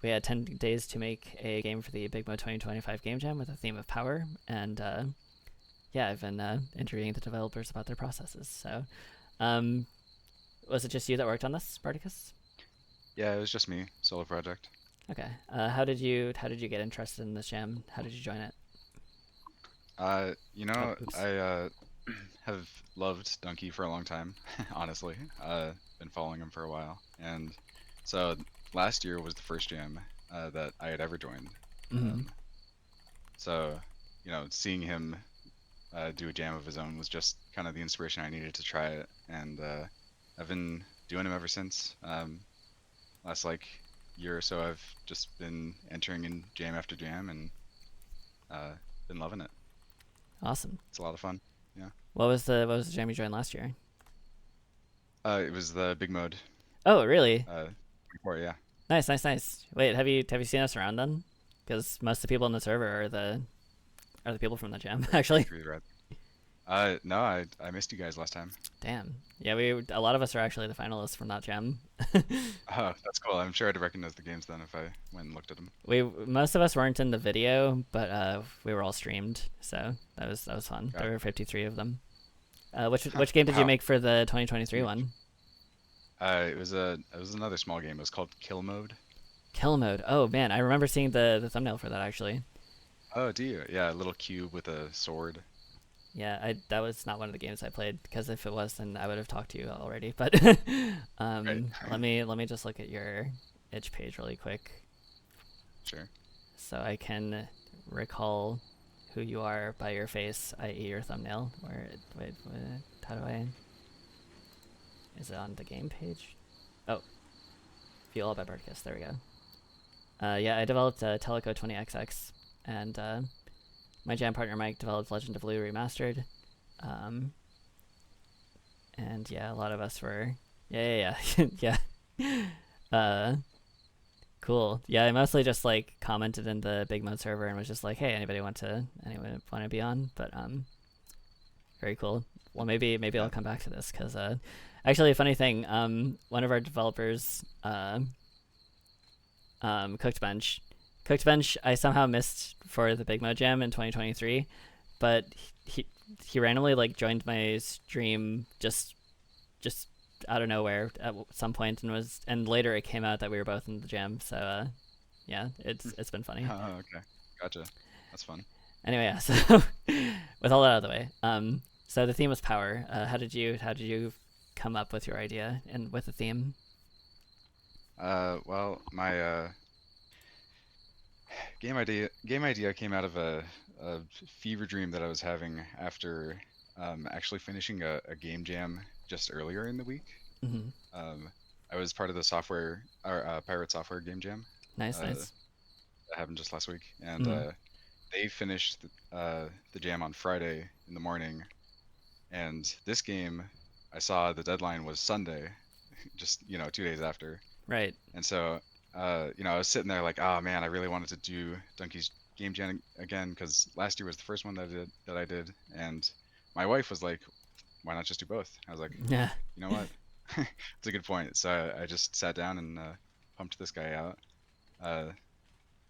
we had 10 days to make a game for the Big Mo 2025 Game Jam with a theme of power, and yeah, I've been interviewing the developers about their processes. So, um, was it just you that worked on this, Spartacus? Yeah, it was just me, solo project. Okay. How did you get interested in this jam? How did you join it? Oh, oops. I have loved Donkey for a long time, honestly. Been following him for a while, and so last year was the first jam that I had ever joined. Mm-hmm. Um, so, seeing him do a jam of his own was just kind of the inspiration I needed to try it, and I've been doing him ever since. Last like year or so, I've just been entering in jam after jam, and uh, been loving it. Awesome. It's a lot of fun. Yeah. What was the jam you joined last year? It was the big mode. Oh, really? Uh, Before, yeah. Nice, nice, nice. Wait, have you seen us around then? Because most of the people in the server are the people from the jam, actually. Victory Red. No, I missed you guys last time. Damn. Yeah, a lot of us are actually the finalists from that jam. Oh, that's cool. I'm sure I'd recognize the games then if I went and looked at them. We Most of us weren't in the video, but we were all streamed, so that was fun. Got There it. were 53 of them. Which game did you Wow. make for the 2023 Huge. one? It was another small game. It was called Kill Mode. Kill mode. Oh man, I remember seeing the thumbnail for that actually. Oh, do you? Yeah, a little cube with a sword. Yeah, I that was not one of the games I played because if it was, then I would have talked to you already. But Right. let me just look at your itch page really quick Sure. so I can recall who you are by your face, i.e. your thumbnail. Wait, how do I? Is it on the game page? Oh, View All by Bartkus. There we go. Yeah, I developed Teleco 20XX, and my jam partner Mike developed Legend of Lu Remastered. Um, and yeah, a lot of us were. Yeah. Uh, cool. Yeah, I mostly just like commented in the Big Mode server and was just like, "Hey, anyone want to be on?" But very cool. Well, maybe Yeah. I'll come back to this because actually, a funny thing. One of our developers, Cooked Bench. Cooked Bench, I somehow missed for the Big Mo Jam in 2023, but he he randomly like joined my stream just out of nowhere at some point and later it came out that we were both in the jam. So yeah, it's been funny. Oh, okay. Gotcha. That's fun. Anyway, yeah. So with all that out of the way, so the theme was power. How did you come up with your idea and with the theme? Well, my game idea came out of a fever dream that I was having after actually finishing a game jam just earlier in the week. Mm-hmm. Um, I was part of the software or pirate software game jam Nice, uh, nice. that happened just last week, and Mm-hmm. they finished the jam on Friday in the morning. And this game, I saw the deadline was Sunday, just 2 days after. Right. And so, I was sitting there like, oh man, I really wanted to do Donkey's Game Jam again because last year was the first one that I did, and my wife was like, why not just do both? I was like, Yeah. you know what? It's a good point. So I just sat down and pumped this guy out. Uh,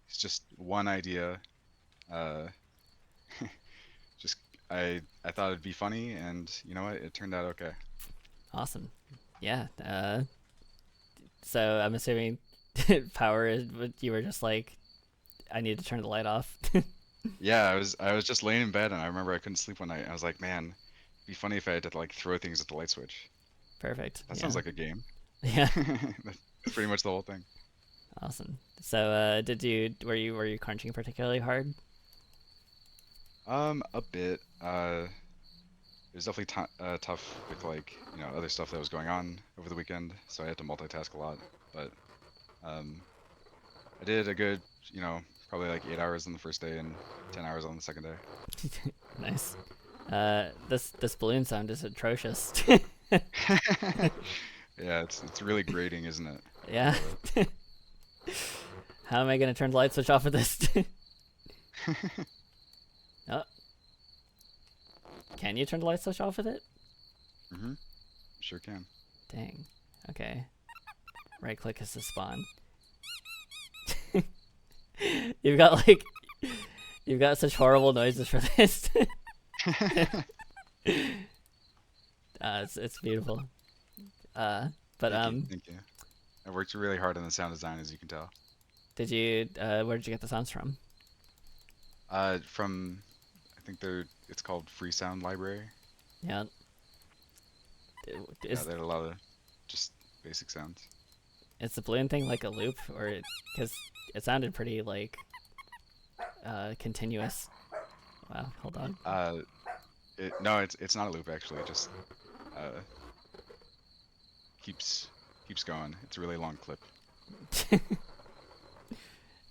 it's just one idea. Uh, just I thought it'd be funny, and you know what? It turned out okay. Awesome. Yeah. So I'm assuming power is what you were just like, I need to turn the light off. Yeah, I was just laying in bed, and I remember I couldn't sleep one night. I was like, man, it'd be funny if I had to like throw things at the light switch. Perfect. That sounds Yeah. like a game. Yeah. That's pretty much the whole thing. Awesome. So were you crunching particularly hard? A bit. It was definitely tough with like other stuff that was going on over the weekend, so I had to multitask a lot. But um, I did a good, probably like 8 hours on the first day and 10 hours on the second day. Nice. This balloon sound is atrocious. Yeah, it's really grating, isn't it? I Yeah. love How am I gonna turn the light switch off of this? it. Oh, can you turn the light switch off with it? hmm Sure can. Dang. Okay. Right click is to spawn. You've got like you've got such horrible noises for this. It's beautiful. Uh, but Thank you, thank you. I worked really hard on the sound design, as you can tell. did you where did you get the sounds from? From I think it's called Free Sound Library. Yeah. Yeah, Is they had a lot of just basic sounds. is the balloon thing like a loop, or because it sounded pretty like continuous? Wow, hold on. No, it's not a loop actually. It just uh, keeps going. It's a really long clip.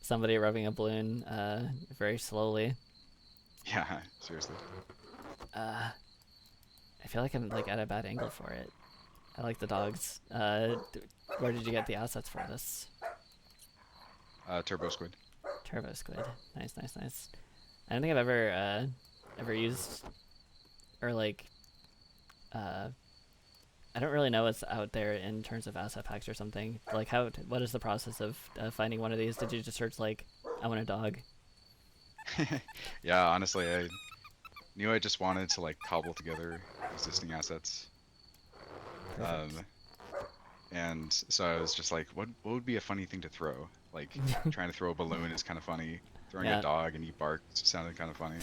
Somebody rubbing a balloon very slowly. Yeah, seriously. I feel like I'm like at a bad angle for it. I like the dogs. Where did you get the assets for this? Turbo Squid. Turbo Squid. Nice, nice, nice. I don't think I've ever used or like I don't really know what's out there in terms of asset packs or something. Like what is the process of finding one of these? Did you just search like I want a dog? Yeah, honestly, I knew I just wanted to like cobble together existing assets. Perfect. And so I was just like, what would be a funny thing to throw? Like trying to throw a balloon is kind of funny. Throwing a Yeah. dog and he barks sounded kind of funny.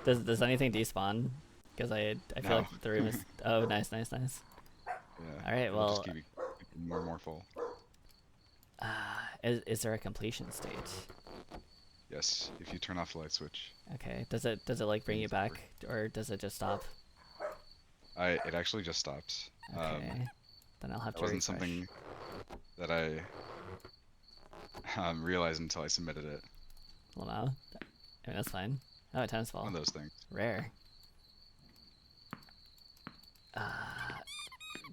Does anything despawn? Because I feel No. like the room is. Oh, nice, nice, nice. Yeah, All right. it'll just Well, keep you more and more full. is there a completion state? Yes, if you turn off the light switch. Okay. Does it like bring you It's over. back, or does it just stop? It actually just stops. Okay. Then I'll have That to wasn't refresh. something that I realized until I submitted it. Well, now. I mean, that's fine. Oh, tennis ball. One of those things. Rare.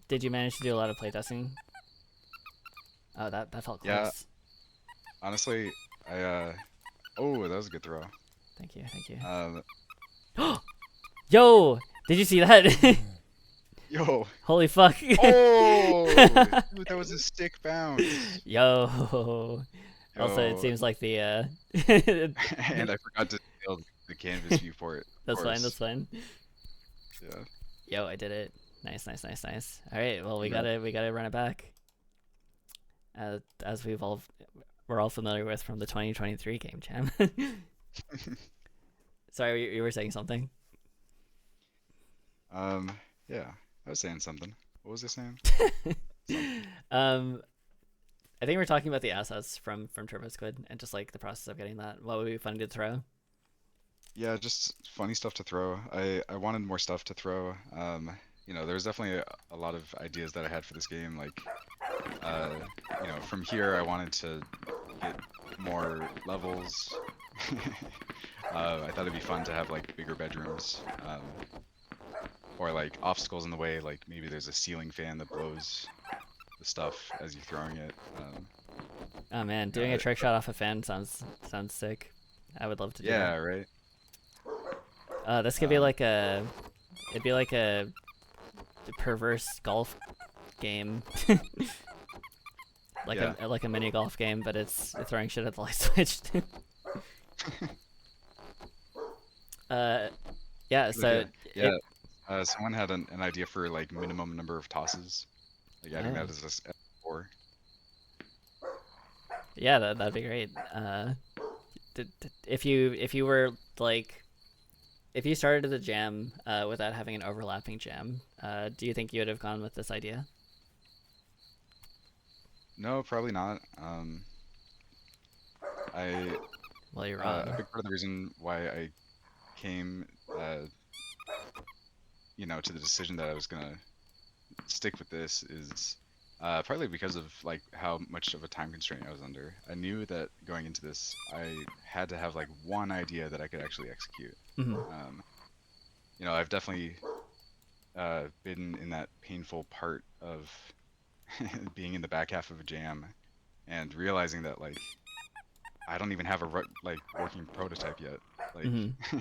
Did you manage to do a lot of playtesting? Oh, that felt Yeah, close. honestly, oh, that was a good throw. Thank you, thank you. Uh, Yo! Did you see that? yo, Holy fuck. oh, dude, that was a stick bounce. Yo. Also, it Yo, seems like the and I forgot to scale the canvas viewport, of that's fine, that's course. fine. Yeah. Yo, I did it. Nice, nice, nice, nice. All right, well, Congrats. we gotta run it back. As we're all familiar with from the 2023 game jam. Sorry, you were saying something. Um, yeah, I was saying something. What was I saying? Something. Um, I think we're talking about the assets from Turbo Squid and just like the process of getting that. What would be fun to throw? Yeah, just funny stuff to throw. I wanted more stuff to throw. There was definitely a lot of ideas that I had for this game. Like, uh, from here I wanted to get more levels. I thought it'd be fun to have like bigger bedrooms, or like obstacles in the way. Like maybe there's a ceiling fan that blows the stuff as you're throwing it. Oh man, doing a trick shot off a fan sounds sick. I would love to do Yeah, that. right. This could be like it'd be like a perverse golf game, like Yeah. a mini golf game, but it's throwing shit at the light switch. uh, yeah. So Yeah. Someone had an idea for like minimum number of tosses, like adding that as a score. yeah, that'd be great. If you were like if you started the jam without having an overlapping jam, do you think you would have gone with this idea? No, probably not. Well, you're A wrong. big part of the reason why I came, to the decision that I was gonna stick with this is partly because of like how much of a time constraint I was under. I knew that going into this, I had to have like one idea that I could actually execute. Mm-hmm. I've definitely been in that painful part of being in the back half of a jam and realizing that like I don't even have a like working prototype yet. Like, Mm-hmm.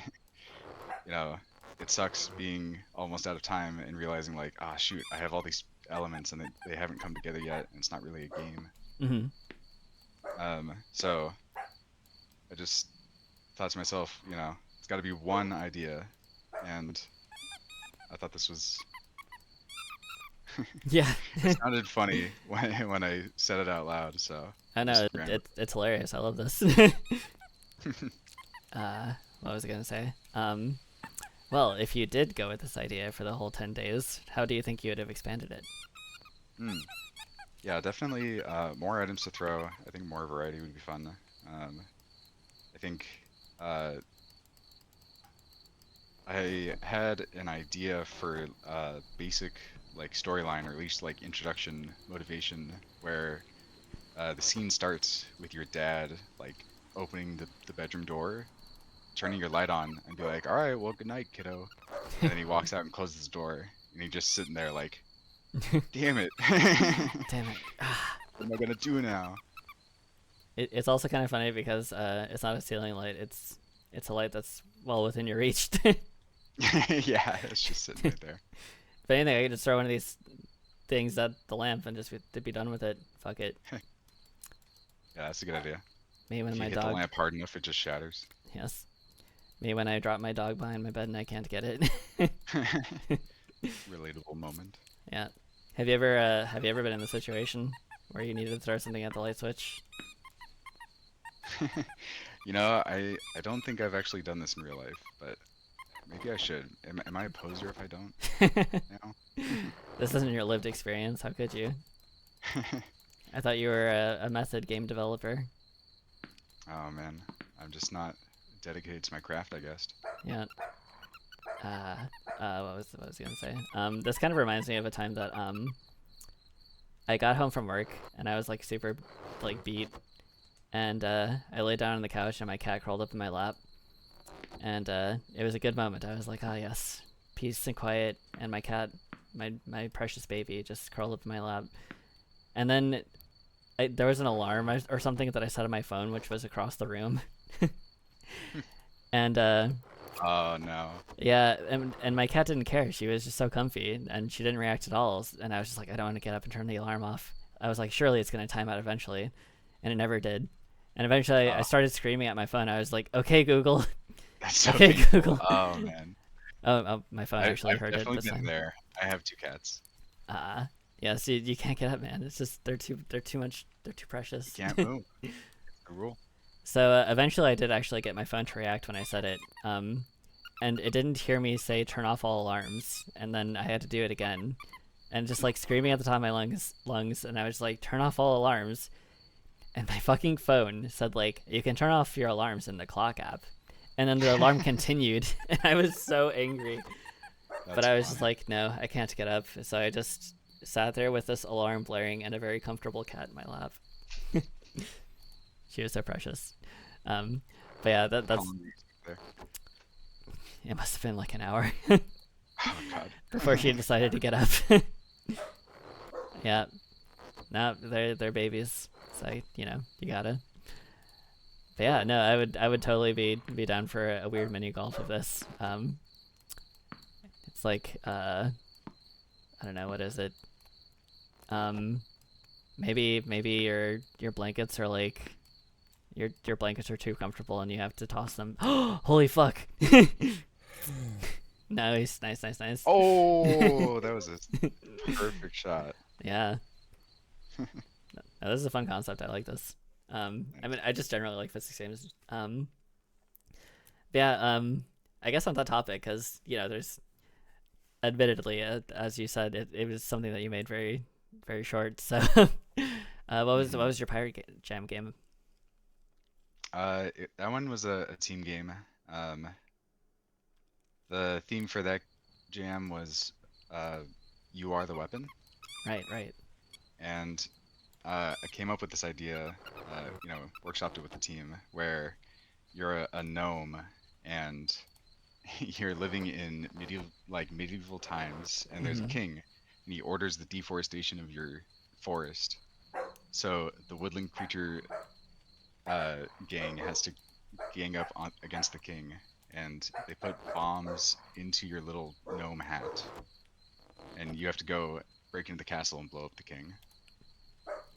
you know, it sucks being almost out of time and realizing like, ah, shoot, I have all these elements and they haven't come together yet, and it's not really a game. Mm-hmm. So I just thought to myself, it's got to be one idea, and I thought this was. Yeah. It sounded funny when I said it out loud, so I just know ran it's hilarious. I love this. with it. What was I gonna say? Well, if you did go with this idea for the whole 10 days, how do you think you would have expanded it? Hmm. Yeah, definitely more items to throw. I think more variety would be fun. I think uh, I had an idea for basic like storyline or at least like introduction motivation where the scene starts with your dad like opening the bedroom door, turning your light on, and be like, "All right, well, good night, kiddo." And then he walks out and closes the door, and he's just sitting there like, "Damn it, Damn it. what am I gonna do now?" It's also kind of funny because it's not a ceiling light. It's a light that's well within your reach. Yeah, it's just sitting right there. If anything, I could just throw one of these things at the lamp and just be done with it. Fuck it. Yeah, that's a good idea. Me when If you my hit the dog. lamp hard enough, it just shatters. Yes. Me when I drop my dog behind my bed and I can't get it. Relatable moment. Yeah. Have you ever been in the situation where you needed to throw something at the light switch? I don't think I've actually done this in real life, but maybe I should. Am I a poser if I don't now? This isn't your lived experience. How could you? I thought you were a method game developer. Oh man, I'm just not dedicated to my craft, I guess. Yeah. Uh, what was I gonna say? This kind of reminds me of a time that I got home from work and I was like super like beat, and I laid down on the couch and my cat crawled up in my lap, and it was a good moment. I was like, ah, yes, peace and quiet, and my cat, my precious baby, just curled up in my lap, and then there was an alarm or something that I set on my phone, which was across the room, and Oh no. yeah, and my cat didn't care. She was just so comfy, and she didn't react at all. And I was just like, I don't want to get up and turn the alarm off. I was like, surely it's gonna time out eventually, and it never did. And eventually, I Oh, started screaming at my phone. I was like, "Okay, Google, that's so okay, painful. Google." Oh man. Oh, my phone actually I've heard it definitely this been time. there. I have two cats. Uh yeah. See, you can't get up, man. It's just they're too much. They're too You precious. can't move. It's the rule. So eventually, I did actually get my phone to react when I said it. And it didn't hear me say turn off all alarms, and then I had to do it again, and just like screaming at the top of my lungs, and I was like, turn off all alarms, and my fucking phone said like, you can turn off your alarms in the clock app, and then the alarm continued, and I was so angry, but That's I was just funny. like, no, I can't get up, so I just sat there with this alarm blaring and a very comfortable cat in my lap. She was so precious. Um, but yeah, How that's long were you there? it. Must have been like an hour Oh god. before she decided to get up. Yeah, no, they're babies, so you gotta. But yeah, no, I would totally be down for a weird mini golf of this. It's like I don't know, what is it? Um, maybe your blankets are like your blankets are too comfortable and you have to toss them. Holy fuck! Nice. Oh, that was a perfect shot. Yeah, no, this is a fun concept. I like this. I Nice. mean, I just generally like physics games. Yeah. I guess on that topic, because there's admittedly, as you said, it was something that you made very, very short. So, what Hmm. was your Jam game? That one was a team game. Um, the theme for that jam was uh, "You Are the Weapon," Right. and I came up with this idea. Workshopped it with the team where you're a gnome and you're living in medieval times, and there's a Mm-hmm. king, and he orders the deforestation of your forest. So the woodland creature gang has to gang up against the king, and they put bombs into your little gnome hat, and you have to go break into the castle and blow up the king.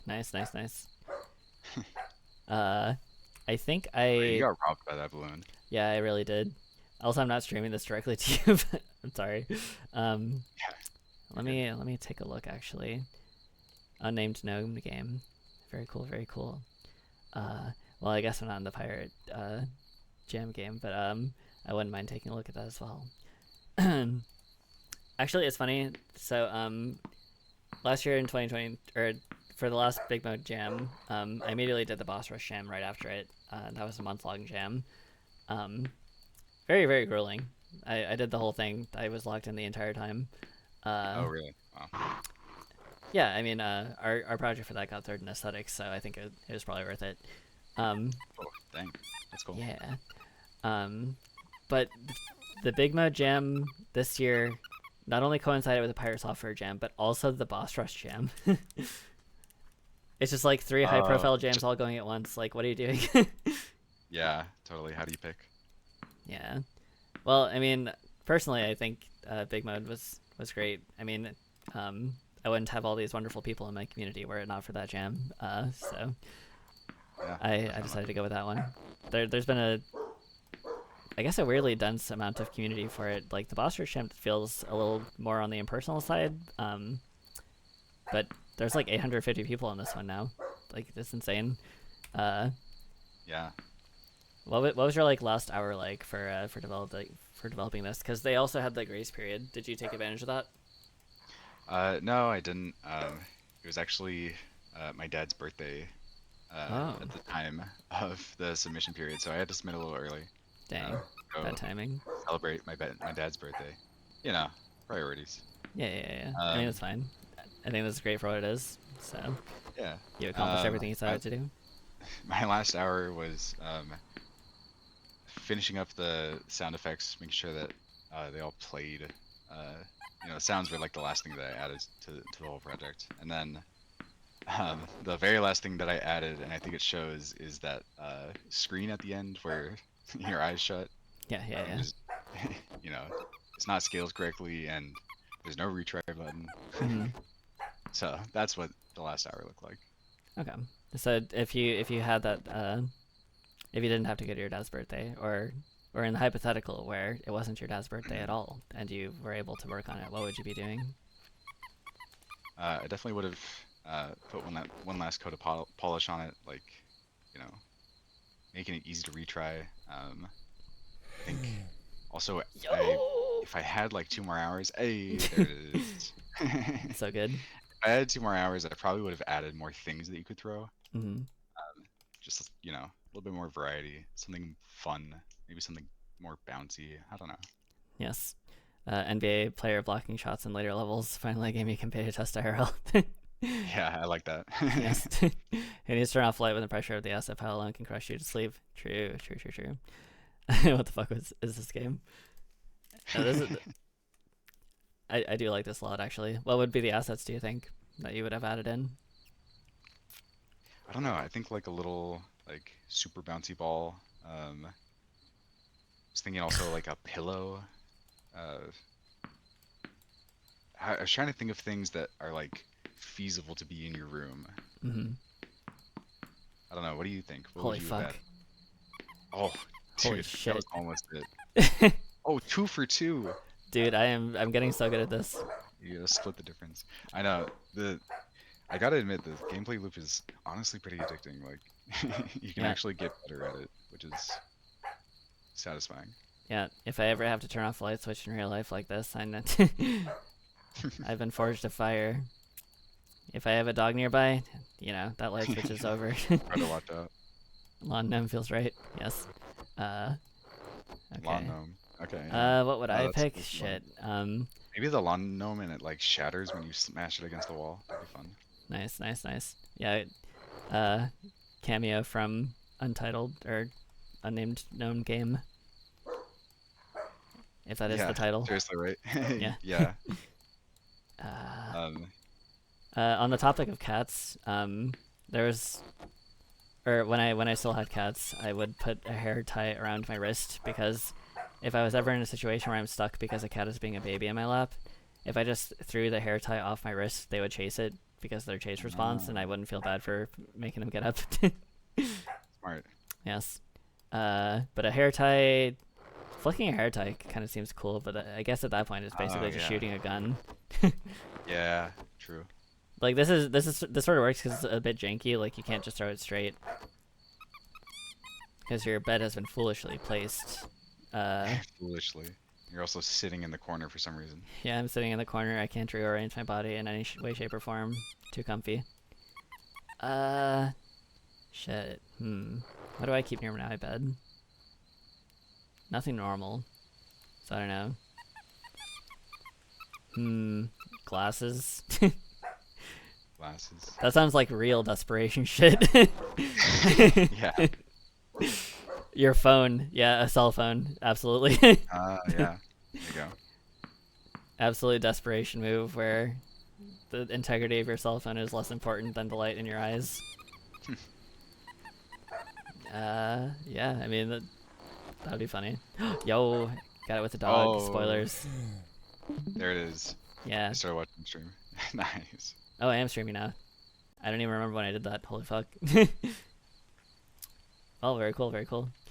Nice. Uh, I think But you I got robbed by that balloon. yeah, I really did. Also, I'm not streaming this directly to you, but I'm sorry. Um, Yeah, let you're good. me take a look actually. Unnamed gnome game. Very cool, very cool. Well, I guess I'm not in the pirate jam game, but I wouldn't mind taking a look at that as well. Actually, it's funny. So last year in 2020, or for the last Big Mode Jam, I immediately did the Boss Rush Jam right after it. That was a month-long jam. Um, very, very grueling. I did the whole thing. I was locked in the entire time. Uh, Oh, really? Wow. yeah, I mean, our project for that got third in aesthetics, so I think it was probably worth it. Um, Oh, dang. That's cool. yeah. Um, but the Big Mode Jam this year not only coincided with the Pirate Software Jam, but also the Boss Rush Jam. It's just like three high profile jams all going at once. Like, what are you doing? Yeah, totally. How do you pick? Yeah. Well, I mean, personally, I think Big Mode was great. I mean, um, I wouldn't have all these wonderful people in my community were it not for that jam. So Yeah, I definitely. decided to go with that one. There's been I guess a weirdly dense amount of community for it. Like the Boss Rush Jam feels a little more on the impersonal side. But there's like 850 people on this one now. Like it's insane. Uh, Yeah. what was your like last hour like for developing this? Because they also had the grace period. Did you take advantage of that? No, I didn't. It was actually my dad's birthday Oh, at the time of the submission period, so I had to submit a little early. dang, bad Go timing. celebrate my dad's birthday. You know, priorities. Yeah. I mean, Um, it's fine. I think this is great for what it is. So yeah. you accomplished everything you set My out to do. my last hour was finishing up the sound effects, making sure that they all played. Uh, the sounds were like the last thing that I added to the whole project, and then the very last thing that I added, and I think it shows, is that screen at the end where your eyes shut. Yeah. Just you know, it's not scaled correctly, and there's no retry button. Hmm. So that's what the last hour looked like. Okay. So if you had that if you didn't have to go to your dad's birthday, or in the hypothetical where it wasn't your dad's birthday at all and you were able to work on it, what would you be doing? I definitely would have put one last coat of polish on it, like you know, making it easy to retry. I think also I Yo, if I had like 2 more hours, hey, there it is. so good. If I had 2 more hours, I probably would have added more things that you could throw. Hmm. Just a little bit more variety, something fun, maybe something more bouncy. I don't know. Yes. NBA player blocking shots in later levels. Finally, a game you can pay to test IRL. Yeah, I like that. Yes. It needs to turn off light when the pressure of the asset pile alone can crush you to sleep. True. What the fuck is this game? This is, I do like this a lot, actually. What would be the assets, do you think, that you would have added in? I don't know. I think like a little like super bouncy ball. Was thinking also like a pillow. Uh, I was trying to think of things that are like feasible to be in your room. Hmm. I don't know. What do you think? What would Holy you have fuck. added? Oh, Holy dude, that shit. was almost it. Oh, 2 for 2. Dude, I'm getting so good at this. You gotta split the difference. I know. I gotta admit, the gameplay loop is honestly pretty addicting. Like, you can Yeah. actually get better at it, which is satisfying. Yeah, if I ever have to turn off the light switch in real life like this, I know I've been forged of fire. If I have a dog nearby, that light switch is over. Better watch out. Lawn gnome feels right. Yes. Uh, Lawn okay. gnome. Okay, yeah. What would I pick? That's fun. Shit. Maybe the lawn gnome and it like shatters when you smash it against the wall. That'd be fun. Nice. Yeah. Uh, cameo from Untitled or Unnamed Gnome Game, if that is Yeah, the title. seriously, right? Yeah. Yeah. Uh, Um, on the topic of cats, there's or when I still had cats, I would put a hair tie around my wrist because if I was ever in a situation where I'm stuck because a cat is being a baby in my lap, if I just threw the hair tie off my wrist, they would chase it because their chase response, and I wouldn't feel bad for making them get up. smart. Yes. But a hair tie, flicking a hair tie kind of seems cool, but I guess at that point it's Oh basically just yeah. shooting a gun. Yeah. True. Like this sort of works because it's a bit janky. Like you can't just throw it straight because your bed has been foolishly placed. Uh, Foolishly. You're also sitting in the corner for some reason. yeah, I'm sitting in the corner. I can't rearrange my body in any way, shape, or form. Too comfy. Uh, shit. What do I keep near my bed? Nothing normal. So I don't know. Glasses. Glasses. That sounds like real desperation shit. Yeah. Your phone. Yeah, a cell phone. Absolutely. Yeah. There you go. Absolute desperation move where the integrity of your cell phone is less important than the light in your eyes. Yeah, I mean, that'd be funny. Yo, got it with the dog. Oh, Spoilers. there it is. Yeah. I started watching the stream. Nice. Oh, I am streaming now. I don't even remember when I did that. Holy fuck. Oh, very cool, very cool.